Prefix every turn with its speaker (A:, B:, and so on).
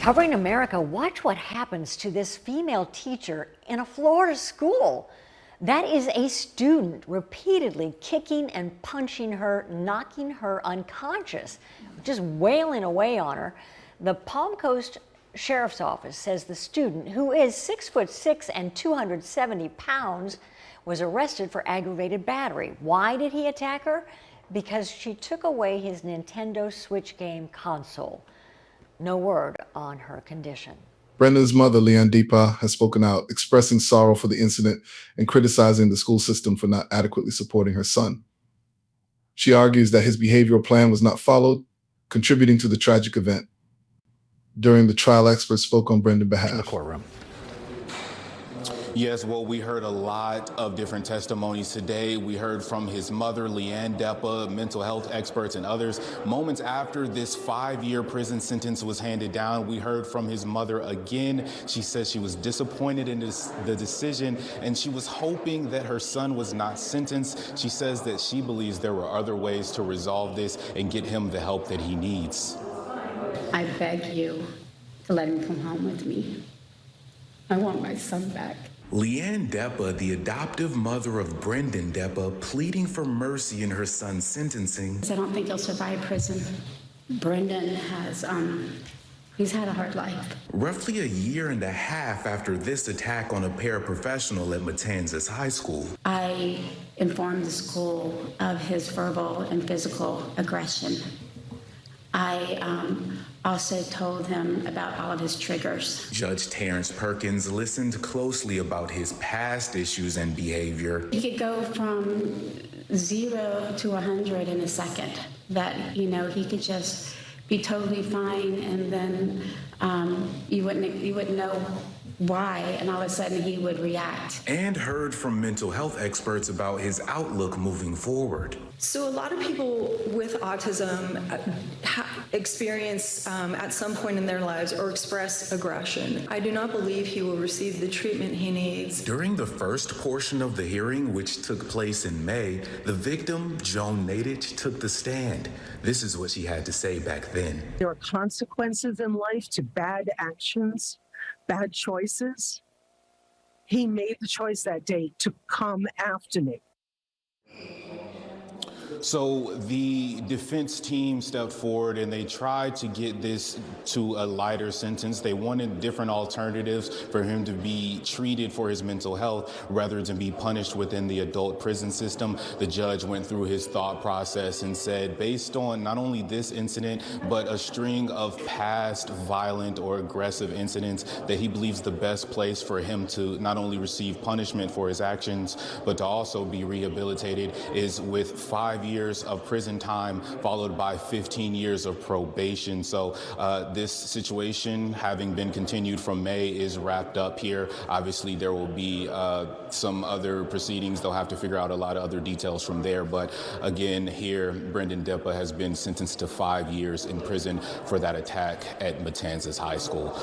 A: Covering America, watch what happens to this female teacher in a Florida school. That is a student repeatedly kicking and punching her, knocking her unconscious, just wailing away on her. The Palm Coast Sheriff's Office says the student, who is 6'6" and 270 pounds, was arrested for aggravated battery. Why did he attack her? Because she took away his Nintendo Switch game console. No word on her condition.
B: Brendan's mother, Depa, has spoken out, expressing sorrow for the incident and criticizing the school system for not adequately supporting her son. She argues that his behavioral plan was not followed, contributing to the tragic event. During the trial, experts spoke on Brendan's behalf.
C: In the courtroom.
D: Yes, well, we heard a lot of different testimonies today. We heard from his mother, Depa, mental health experts, and others. Moments after this 5-year prison sentence was handed down, we heard from his mother again. She says she was disappointed in the decision, and she was hoping that her son was not sentenced. She says that she believes there were other ways to resolve this and get him the help that he needs.
E: I beg you to let him come home with me. I want my son back.
F: Depa, the adoptive mother of Brendan Depa, pleading for mercy in her son's sentencing.
E: I don't think he'll survive prison. Brendan has, he's had a hard life.
F: Roughly a year and a half after this attack on a paraprofessional at Matanzas High School.
E: I informed the school of his verbal and physical aggression. I also told him about all of his triggers.
F: Judge Terrence Perkins listened closely about his past issues and behavior.
E: He could go from 0 to 100 in a second. That, he could just be totally fine, and then you wouldn't know why, and all of a sudden he would react.
F: And heard from mental health experts about his outlook moving forward.
G: So a lot of people with autism experience at some point in their lives or express aggression. I do not believe he will receive the treatment he needs.
F: During the first portion of the hearing, which took place in May, the victim, Joan Naydich, took the stand. This is what she had to say back then.
H: There are consequences in life to bad actions, bad choices. He made the choice that day to come after me.
D: So the defense team stepped forward and they tried to get this to a lighter sentence. They wanted different alternatives for him to be treated for his mental health rather than be punished within the adult prison system. The judge went through his thought process and said, based on not only this incident, but a string of past violent or aggressive incidents, that he believes the best place for him to not only receive punishment for his actions, but to also be rehabilitated is with 5 years of prison time followed by 15 years of probation. So this situation, having been continued from May, is wrapped up here. Obviously, there will be some other proceedings. They'll have to figure out a lot of other details from there. But again, here, Brendan Depa has been sentenced to 5 years in prison for that attack at Matanzas High School.